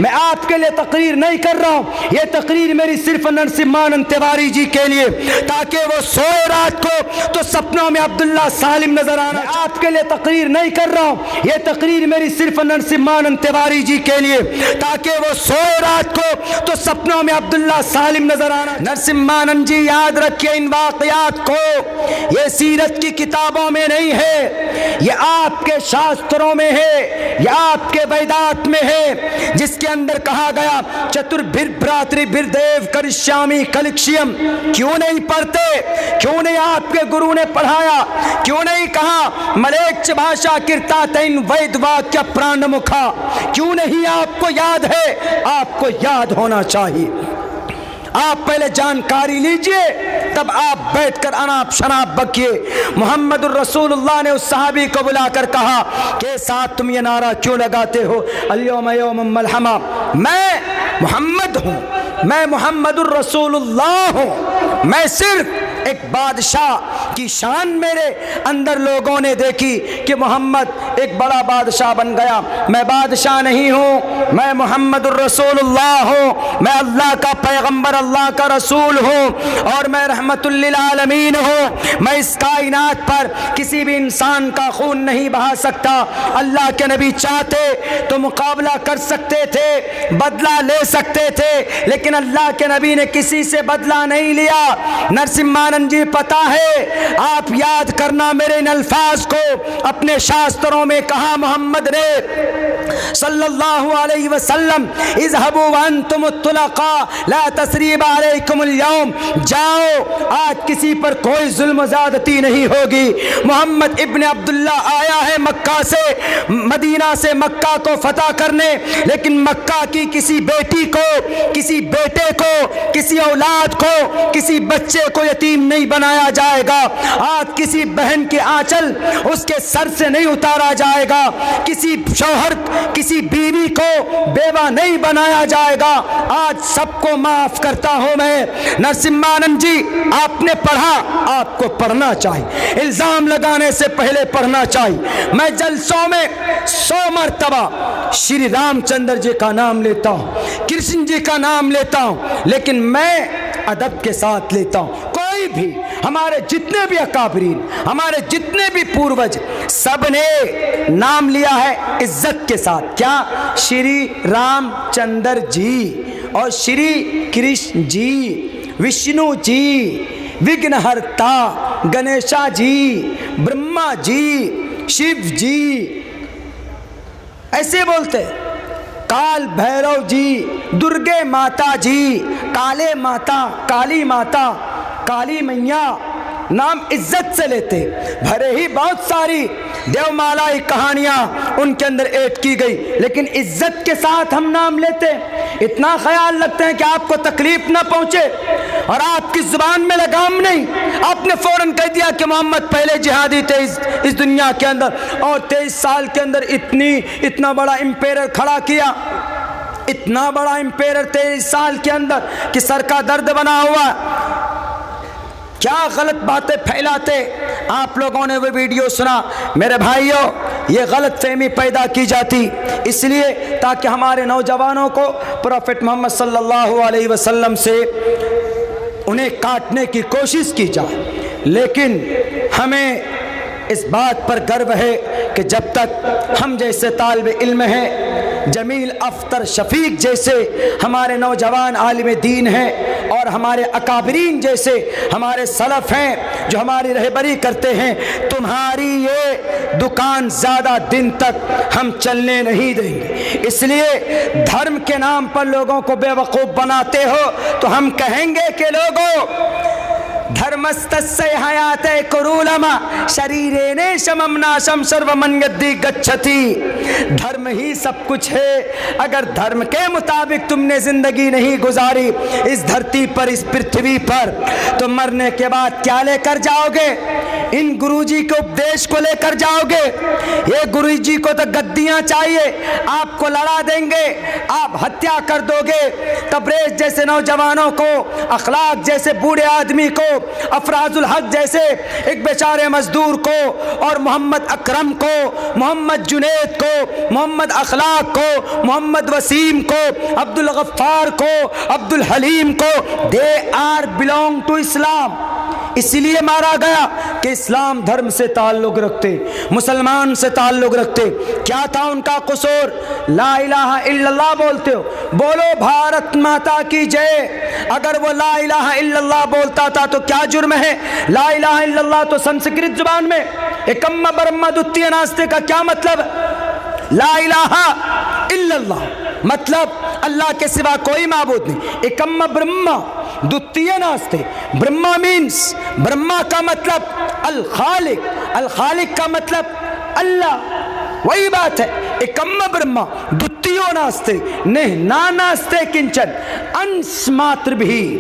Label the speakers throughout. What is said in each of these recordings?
Speaker 1: मैं आपके लिए तकरीर नहीं कर रहा हूँ, ये तकरीर मेरी सिर्फ नरसिम्हानंद तिवारी जी के लिए, ताकि वो सोए रात को तो सपनों में अब्दुल्ला सालिम नजर आना। आपके लिए तकरीर नहीं कर रहा हूँ, ये तकरीर मेरी सिर्फ नरसिम्हानंद तिवारी जी के लिए, ताकि वो सोए रात को तो सपनों में अब्दुल्ला सालिम नजर आना। नरसिम्हानंद जी याद रखिए इन वाकयात को, ये सीरत की किताबों में नहीं है, ये आपके शास्त्रों में है, ये आपके वेदात में है, जिसके अंदर कहा गया चतुर्भिर भ्रातृभिर देव करिष्यामि कलिक्ष्यम। क्यों नहीं पढ़ते, क्यों नहीं आपके गुरु ने पढ़ाया, क्यों नहीं कहा मलेच्छ भाषा कीर्ता तैन वैद वाक्य प्राण मुखा, क्यों नहीं आपको याद है? आपको याद होना चाहिए। आप पहले जानकारी लीजिए, तब आप बैठकर अनाप शनाप बकिए। मोहम्मदुर रसूलुल्लाह ने उस सहाबी को बुलाकर कहा के साथ तुम ये नारा क्यों लगाते हो, अल-यौम यौमुम मलहमा। मैं मोहम्मद हूँ, मैं मोहम्मदुर रसूलुल्लाह हूँ, मैं सिर्फ एक बादशाह की शान मेरे अंदर लोगों ने देखी कि मोहम्मद एक बड़ा बादशाह बन गया। मैं बादशाह नहीं हूँ, मैं मोहम्मदुर रसूलुल्लाह हूँ, मैं अल्लाह का पैगंबर, अल्लाह का रसूल हूँ और मैं रहमतुल लिल आलमीन हूँ। मैं इस कायनात पर किसी भी इंसान का खून नहीं बहा सकता। अल्लाह के नबी चाहते तो मुकाबला कर सकते थे, बदला ले सकते थे, लेकिन अल्लाह के नबी ने किसी से बदला नहीं लिया। नरसिम्हानंद जी पता है, आप याद करना मेरे इन अल्फाज को, अपने शास्त्रों में कहा मोहम्मद ने सल्लल्लाहु अलैहि वसल्लम, इज़हबू व अंतुम तुलका ला तसरीब अलैकुमुल यौम, जाओ आज किसी पर कोई जुल्म ज़्यादती नहीं होगी। मोहम्मद इब्न अब्दुल्ला आया है मक्का से, मदीना से मक्का को फतह करने, लेकिन मक्का की किसी बेटी को, किसी बेटे को, किसी औलाद को, किसी बच्चे को यतीम नहीं बनाया जाएगा। आज किसी बहन के आंचल उसके सर से नहीं उतारा जाएगा, किसी शौहर, किसी बीवी को बेवा नहीं बनाया जाएगा। आज सबको माफ करता हूं मैं। नरसिम्हानंद जी आपने पढ़ा, आपको पढ़ना चाहिए, इल्जाम लगाने से पहले पढ़ना चाहिए। मैं जलसों में 100 मरतबा श्री रामचंद्र जी का नाम लेता हूं, कृष्ण जी का नाम लेता हूं, लेकिन मैं अदब के साथ लेता हूं। कोई भी, हमारे जितने भी अकाबरीन, हमारे जितने भी पूर्वज, सब ने नाम लिया है इज्जत के साथ। क्या? श्री रामचंद्र जी और श्री कृष्ण जी, विष्णु जी, विघ्नहर्ता गणेशा जी, ब्रह्मा जी, शिव जी, ऐसे बोलते। काल भैरव जी, दुर्गे माता जी, काले माता, काली माता, काली मैया, नाम इज्जत से लेते। भले ही बहुत सारी देवमालाई कहानियां उनके अंदर ऐड की गई, लेकिन इज्जत के साथ हम नाम लेते। इतना ख्याल रखते हैं कि आपको तकलीफ ना पहुंचे और आपकी जुबान में लगाम नहीं। आपने फौरन कह दिया कि मोहम्मद पहले जिहादी थे इस दुनिया के अंदर, और 23 साल के अंदर इतना बड़ा इंपेयर खड़ा किया, इतना बड़ा इंपेयर 23 साल के अंदर कि सर का दर्द बना हुआ। क्या गलत बातें फैलाते। आप लोगों ने वो वीडियो सुना। मेरे भाइयों, ये गलत फहमी पैदा की जाती इसलिए ताकि हमारे नौजवानों को प्रॉफेट मोहम्मद सल्लल्लाहु अलैहि वसल्लम से उन्हें काटने की कोशिश की जाए। लेकिन हमें इस बात पर गर्व है कि जब तक हम जैसे तालिब इल्म हैं, जमील अख्तर शफीक जैसे हमारे नौजवान आलिम दीन हैं और हमारे अकाबरीन जैसे हमारे सलफ़ हैं जो हमारी रहबरी करते हैं, तुम्हारी ये दुकान ज़्यादा दिन तक हम चलने नहीं देंगे। इसलिए धर्म के नाम पर लोगों को बेवकूफ़ बनाते हो तो हम कहेंगे कि लोगों, धर्मस्तस्य हयाते कुरूलमा शरीरेने शमम नाशम सर्वमन्यद्धि गच्छति। धर्म ही सब कुछ है। अगर धर्म के मुताबिक तुमने जिंदगी नहीं गुजारी इस धरती पर, इस पृथ्वी पर, तो मरने के बाद क्या लेकर जाओगे? इन गुरुजी के उपदेश को लेकर जाओगे? ये गुरुजी को तो गद्दियां चाहिए, आपको लड़ा देंगे, आप हत्या कर दोगे। तबरेज जैसे नौजवानों को, अखलाक जैसे बूढ़े आदमी को अफराजुल हक जैसे एक बेचारे मजदूर को, और मोहम्मद अकरम को, मोहम्मद जुनैद को, मोहम्मद अखलाक को, मोहम्मद वसीम को, अब्दुल गफ्फार को, अब्दुल हलीम को, they are belong to Islam. इसलिए मारा गया कि इस्लाम धर्म से ताल्लुक रखते, मुसलमान से ताल्लुक रखते। क्या था उनका कसूर? ला इलाहा इल्लल्लाह बोलते हो, बोलो भारत माता की जय। अगर वो ला इलाहा इल्लल्लाह बोलता था तो क्या जुर्म है? ला इलाहा इल्लल्लाह तो संस्कृत जुबान में एकम्मा ब्रह्मा द्वितीय नास्ते का क्या मतलब? ला इलाहा इल्लल्लाह मतलब अल्लाह के सिवा कोई माबूद नहीं। एकम्मा ब्रह्मा द्वितीय नास्ते, ब्रह्मा मीन्स, ब्रह्मा का मतलब अल खालिक, अल खालिक का मतलब अल्लाह। वही बात है, एकम्मा ब्रह्मा द्वितीयो नास्ते, नहीं ना नास्ते किंचन, अंश मात्र भी,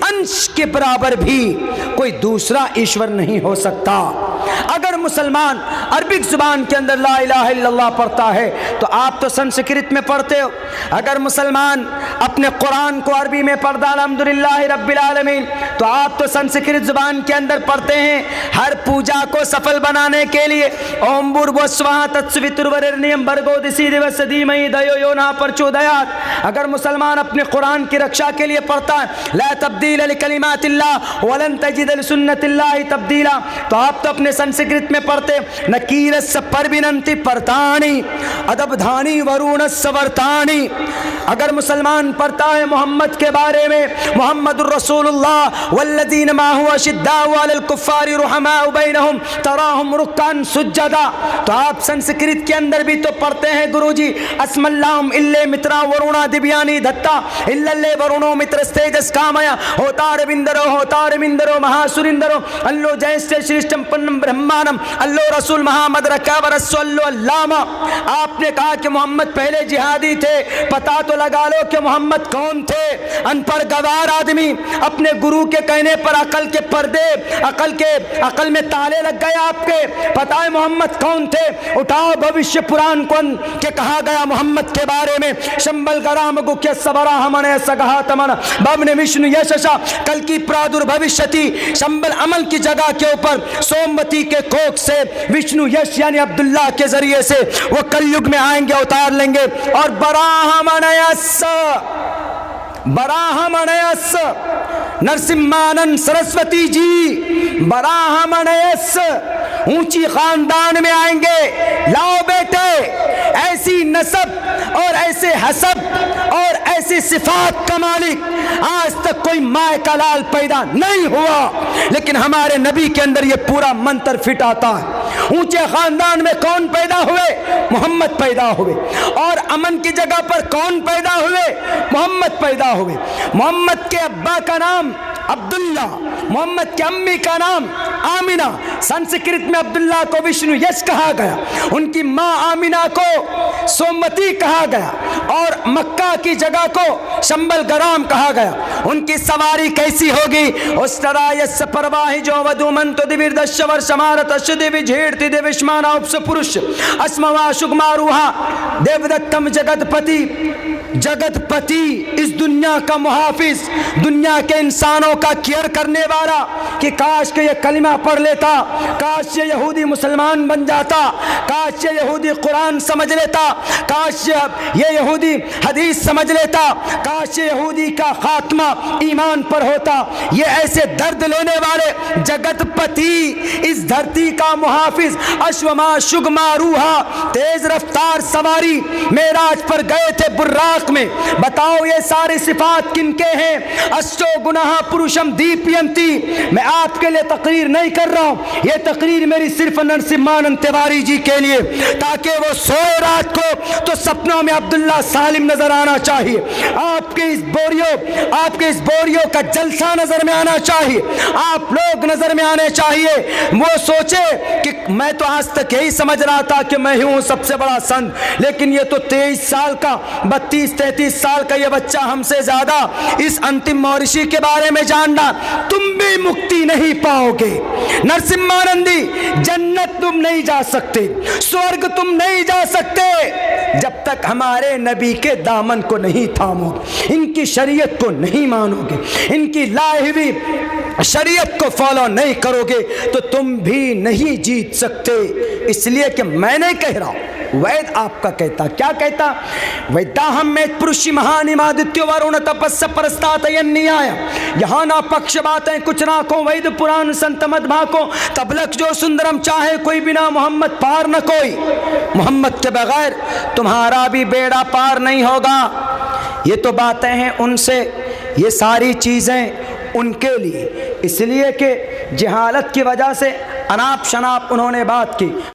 Speaker 1: अंश के बराबर भी कोई दूसरा ईश्वर नहीं हो सकता। अगर मुसलमान अरबिक जुबान के अंदर ला इलाहा इल्लल्लाह पढ़ता है तो आप तो संस्कृत में पढ़ते हो। अगर मुसलमान अपने कुरान को अरबी में पढ़ता अल्हम्दुलिल्लाह रब्बिल आलमीन, तो आप तो संस्कृत जुबान के अंदर पढ़ते हैं। हर पूजा को सफल बनाने के लिए ओम भूर्भुवस्सुवः तत्सवितुर्वरेण्यं भर्गो दिवस धीमहि धियो यो नः प्रचोदयात्। अगर मुसलमान अपने कुरान की रक्षा के लिए पढ़ता है ला तब्दील लिकलिमातिल्लाह वलन तजिद लिसुन्नतिल्लाहि तब्दीला, तो आप तो अपने संस्कृत में पढ़ते नकीरस परविनंति परतानी अदबधानी वरुण सवर्तानी। अगर मुसलमान पढ़ता है मोहम्मद के बारे में मोहम्मदुर रसूलुल्लाह वल्लज़ीना माहु अशिद्दाउ अलल कुफ्फारि रुहमाउ बैनहुम तराहुम रुक्कान सुज्जदा, तो आप संस्कृत के अंदर भी तो पढ़ते हैं गुरुजी अस्मल्लाहुम इल्ले मित्रा वरुणा दिव्यानी धत्ता इल्लल्ले वरुणो मित्रस्तेजस कामया होतार विंदरो महासुरिंदरो अल्लो जयस्ते श्रेष्ठम पन्नम ब्रह्मानम अल्लो रसूल मोहम्मद रकाबरसल्लो अल्लामा। आपने कहा कि मोहम्मद पहले जिहादी थे, पता तो लगा लो कि मोहम्मद कौन थे। अनपढ़ गवार आदमी अपने गुरु के कहने पर अकल के पर्दे, अकल में ताले लग गए आपके। पता है मोहम्मद कौन थे? उठाओ भविष्य पुराण के कहा गया मोहम्मद के बारे में, शंबल गराम गुख्य सबरा हमने सगहा तमन बबने विष्णु यशसा कल की प्रादुर्भविष्यति। शंबल अमल की जगह के ऊपर सोमवती के कोख से विष्णु यश यानी अब्दुल्ला के जरिए से वो कलयुग में आएंगे, उतार लेंगे। और बराहमणयस नरसिम्हानंद सरस्वती जी बराहमणयस ऊंची खानदान में आएंगे। लाओ बेटे, ऐसी नसब और ऐसे हसब और ऐसी सिफात का मालिक आज तक कोई माए का लाल पैदा नहीं हुआ, लेकिन हमारे नबी के अंदर ये पूरा मंत्र फिट आता है। ऊंचे खानदान में कौन पैदा हुए? मोहम्मद पैदा हुए। और अमन की जगह पर कौन पैदा हुए? मोहम्मद पैदा हुए। मोहम्मद के अब्बा का नाम अब्दुल्ला, मोहम्मद की अम्मी का नाम आमिना। संस्कृत में अब्दुल्ला को विष्णु यश कहा गया, उनकी माँ आमिना को सोमवती कहा गया, और मक्का की जगह को शंबल गराम कहा गया। उनकी सवारी कैसी होगी? उस तरह यस परवाही जो वधुमंत दिविर्दशवर समारत अशुदिवि झेड़ति देविष्माना उपस पुरुष अस्मवा शुगमारुहा देवदत्तम जगतपति इस दुनिया का मुहाफिज, दुनिया के इंसानों का केयर करने वाला। कि काश के ये कलिमा पढ़ लेता, काश ये यहूदी मुसलमान बन जाता, काश ये यहूदी कुरान समझ लेता, काश ये यहूदी हदीस समझ लेता, काश ये यहूदी का खात्मा ईमान पर होता। ये ऐसे दर्द लेने वाले जगतपति, इस धरती का मुहाफिज, अश्वमा शुगमा रूहा, तेज रफ्तार सवारी मेराज पर गए थे बुर्राक में। बताओ ये सारी सिफात किनके हैं? अष्टो गुनाह पुरुषम दीपयंती। मैं आपके लिए तकरीर नहीं कर रहा हूं, ये तकरीर मेरी सिर्फ नरसिम्हानंद तिवारी जी के लिए, ताकि वो सोए रात को तो सपनों में अब्दुल्ला सालिम नजर आना चाहिए, आपके इस बोरियो का जलसा नजर में आना चाहिए, आप लोग नजर में आने चाहिए। वो सोचे कि मैं तो आज तक यही समझ रहा था कि मैं ही हूं सबसे बड़ा संत, लेकिन ये तो 23 साल का 32-33 साल का ये बच्चा हमसे ज्यादा इस अंतिम महर्षि के बारे में जानना। तुम भी मुक्ति नहीं पाओगे नरसिम्हानंदी, जन्नत तुम नहीं जा सकते, स्वर्ग तुम नहीं जा सकते। जब तक हमारे नबी के दामन को नहीं थामोगे, इनकी शरीयत को नहीं मानोगे, इनकी लाई हुई शरीयत को फॉलो नहीं करोगे तो तुम भी नहीं जीत सकते। इसलिए कि मैं नहीं कह रहा हूं, वैद आपका कहता। क्या कहता? वैदाहम में पुरुषि महानिमादित्य वरुण तपस्या परस्तात न्याय। यहाँ ना पक्ष बातें कुछ ना को, वैद पुराण संत मत भाको, तबलक जो सुंदरम चाहे कोई, बिना मोहम्मद पार न कोई। मोहम्मद के बगैर तुम्हारा भी बेड़ा पार नहीं होगा। ये तो बातें हैं उनसे, ये सारी चीज़ें उनके लिए, इसलिए कि जहालत की वजह से अनाप शनाप उन्होंने बात की।